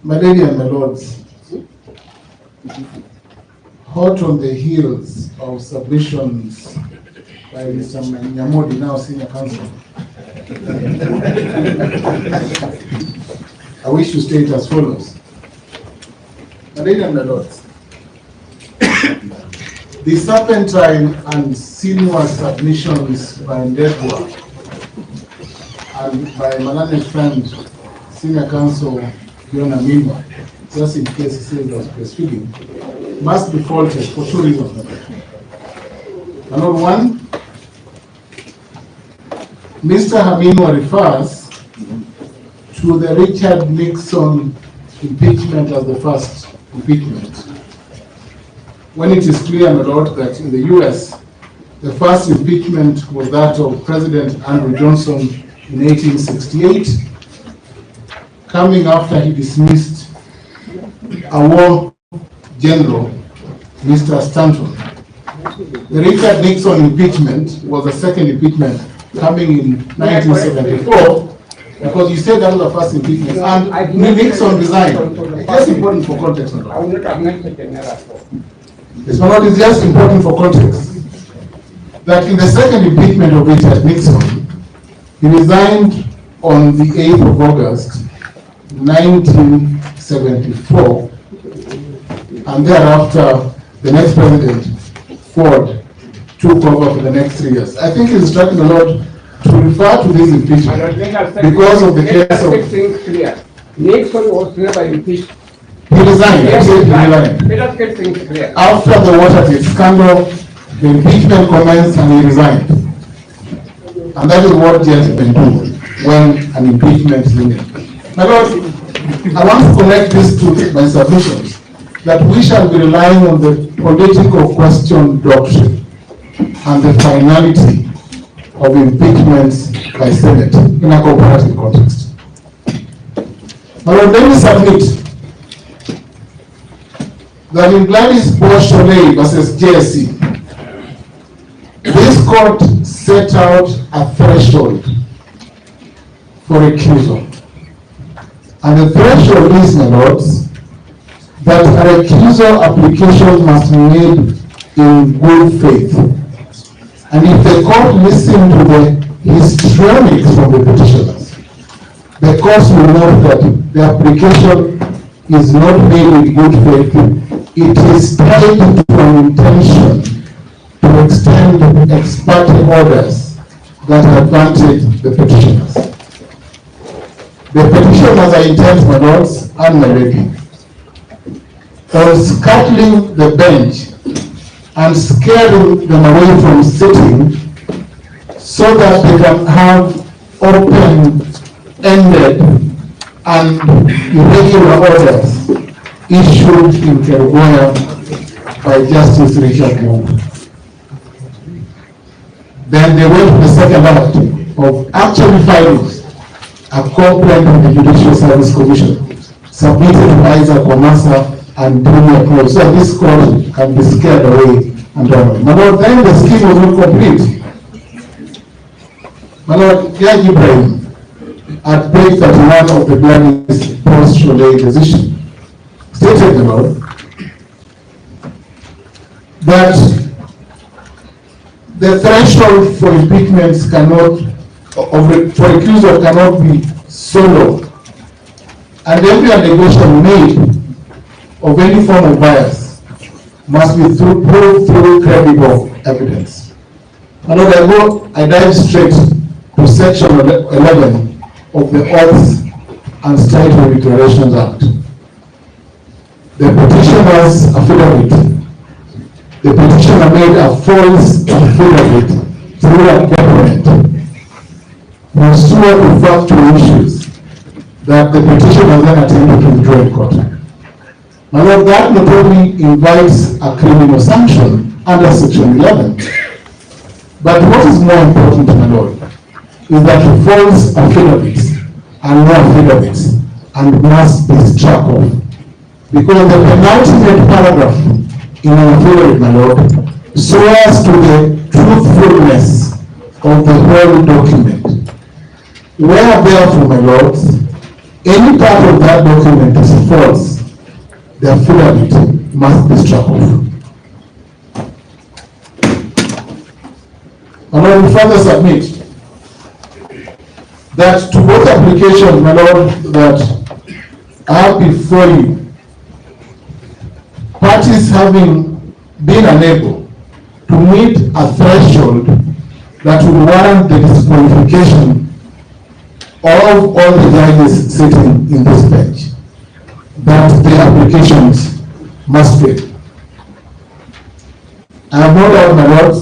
My lady and my lords, hot on the heels of submissions by Mr. Nyamodi, now senior counsel, I wish to state as follows. My lady and my lords, the serpentine and sinuous submissions by Ndegwa and by my learned friend, senior counsel, just in case he says I was breastfeeding, must be faulted for two reasons. Number one, Mr. Haminwa refers to the Richard Nixon impeachment as the first impeachment, when it is clear, my lord, that in the US, the first impeachment was that of President Andrew Johnson in 1868, coming after he dismissed a war general, Mr. Stanton. The Richard Nixon impeachment was the second impeachment coming in 1974, because you said that was the first impeachment, and Nixon resigned. It's just important for context. It's just important for context that in the second impeachment of Richard Nixon, he resigned on the 8th of August, 1974, and thereafter the next president, Ford, took over for the next 3 years. I think it's striking a lot to refer to this impeachment because of the case of... Nixon was never impeached. He resigned. Yes, he resigned. Let us get things clear. After the Watergate scandal, the impeachment commenced and he resigned. And that is what gentlemen do when an impeachment is needed. My lord, I want to connect this to my submissions, that we shall be relying on the political question doctrine and the finality of impeachments by Senate in a comparative context. My lord, let me submit that in Gladys Boscholei versus JSC, this court set out a threshold for recusal. And the threshold is, my lords, that a recusal application must be made in good faith. And if the court listened to the histrionics from the petitioners, the court will note that the application is not made in good faith. It is tied to an intention to extend ex parte orders that advantage the petitioners. The petitioners are intent, my lords and my lady, on scuttling the bench and scaring them away from sitting so that they can have open-ended and irregular orders issued in Kerugoya by Justice Richard Moore. Then they went to the second act of actually filing a complaint with the Judicial Service Commission, submitted to Isaac Omasa and duly approved, so this court can be scared away and done. My lord, then the scheme was not complete. My lord, Judge Ibrahim, at page 31 of the Gladys Boscholei decision, stated, my lord, that the threshold for impeachments cannot, for recusal cannot be so low, and every allegation made of any form of bias must be proved through credible evidence. And I dive straight to section 11 of the Oaths and Statutory Declarations Act. The petitioner's affidavit. The petitioner made a false affidavit through a document pursuant to factual issues that the petitioner then attempted to withdraw in court. My lord, that not only invites a criminal sanction under section 11, but what is more important, my lord, is that false affidavits are no affidavits and must be struck off. Because the penultimate paragraph in our affidavit, my lord, swears to the truthfulness of the whole document. Where therefore, my lords, any part of that document is false, the affidavit must be struck off. And I will further submit that to both applications, my Lord, that I have before you, parties having been unable to meet a threshold that would warrant the disqualification of all the judges sitting in this bench, that the applications must fail. I have no doubt, my lords,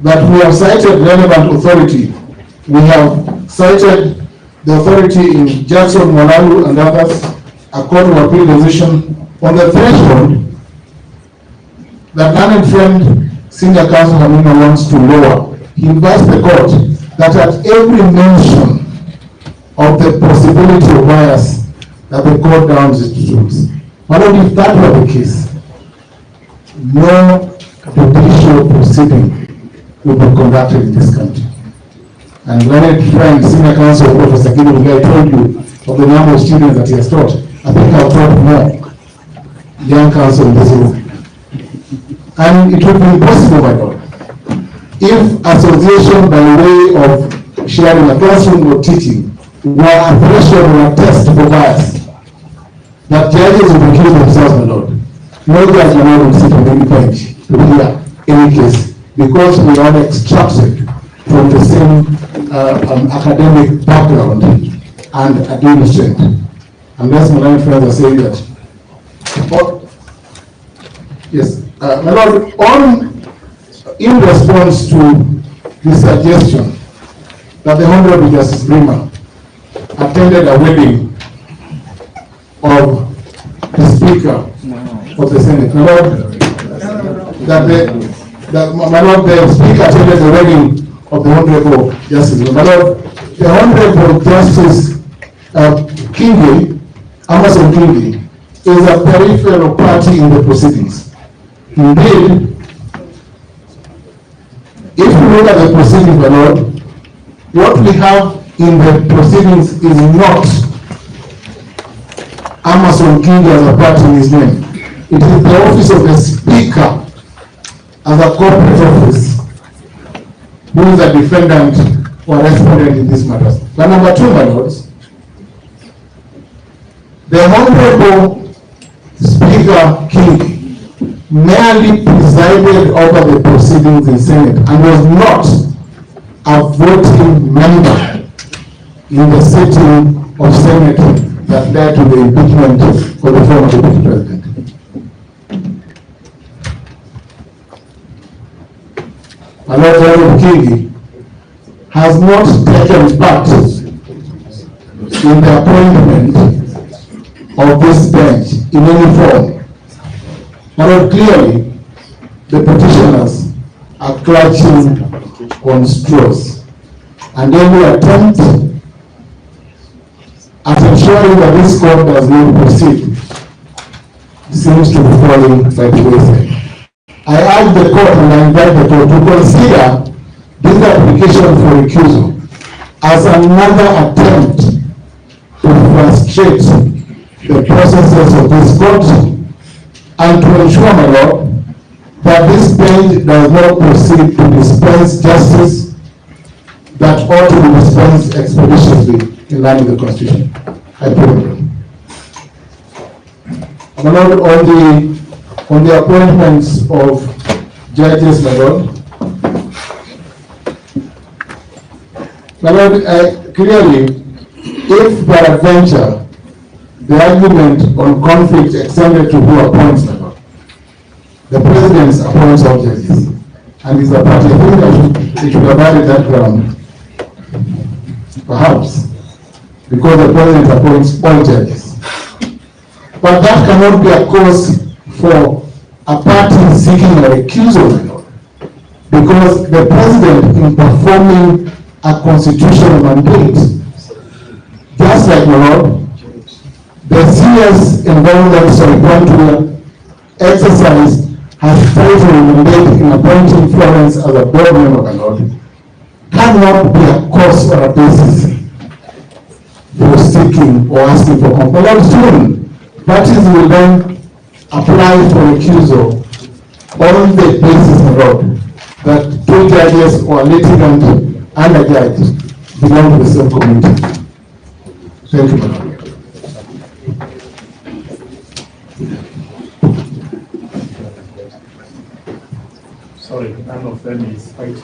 that we have cited relevant authority. We have cited the authority in Jackson, Malawi, and others, a court of appeal decision on the threshold that learned friend senior counsel Hamina wants to lower. He invites the court that at every mention of the possibility of bias, that the court downs its tools. But if that were the case, no judicial proceeding would be conducted in this country. And learned friend, senior counsel, Professor Kido, I told you of the number of students that he has taught. I think I've taught more young counsel in this room. And it would be impossible, my Lord, if association by way of sharing a classroom or teaching were a threshold or a test for bias, that judges would accuse themselves, my Lord. No judge will not sit on any bench to hear any case, because we are extracted from the same academic background and administration. Unless my learned friends are saying that. Yes, my Lord, in response to the suggestion that the Honorable Justice Grima attended a wedding of the Speaker of the Senate, my Lord, my Lord, the Speaker attended the wedding of the Honorable Justice. My Lord, the Honorable Justice Amason Kingi, is a peripheral party in the proceedings. Indeed, if you look at the proceedings, my Lord, what we have in the proceedings is not Amason Kingi as a party in his name. It is the office of the Speaker as a corporate office who is a defendant or respondent in these matters. But number two, my lords, the Honorable Speaker King merely presided over the proceedings in Senate and was not a voting member in the sitting of Senate that led to the impeachment of the former deputy president. My Lord General Kingi has not taken part in the appointment of this bench in any form. My Lord, clearly the petitioners are clutching on straws, and every attempt at ensuring that this court does not proceed seems to be falling by the wayside. I urge the court and I invite the court to consider this application for recusal as another attempt to frustrate the processes of this court and to ensure, my Lord, that this bench does not proceed to dispense justice that ought to be dispensed expeditiously in line with the Constitution. I pray. My Lord, on the appointments of judges, my Lord, clearly, if peradventure the argument on conflict extended to who appoints, my Lord, the President appoints all judges, and is a party. I think that it should have added that ground, perhaps, because the President appoints all judges. But that cannot be a cause for a party seeking a recusal, my Lord, because the President, in performing a constitutional mandate, just like, my Lord, the CS environmental exercise has failed to mandate in appointing Florence as a board member, my Lord, cannot be a cause or a basis for seeking or asking for complaint soon. Parties will then apply for recusal on the basis alone that two judges or litigant and a judge belong to the same community. Thank you, Madam. Sorry, none of them is fighting.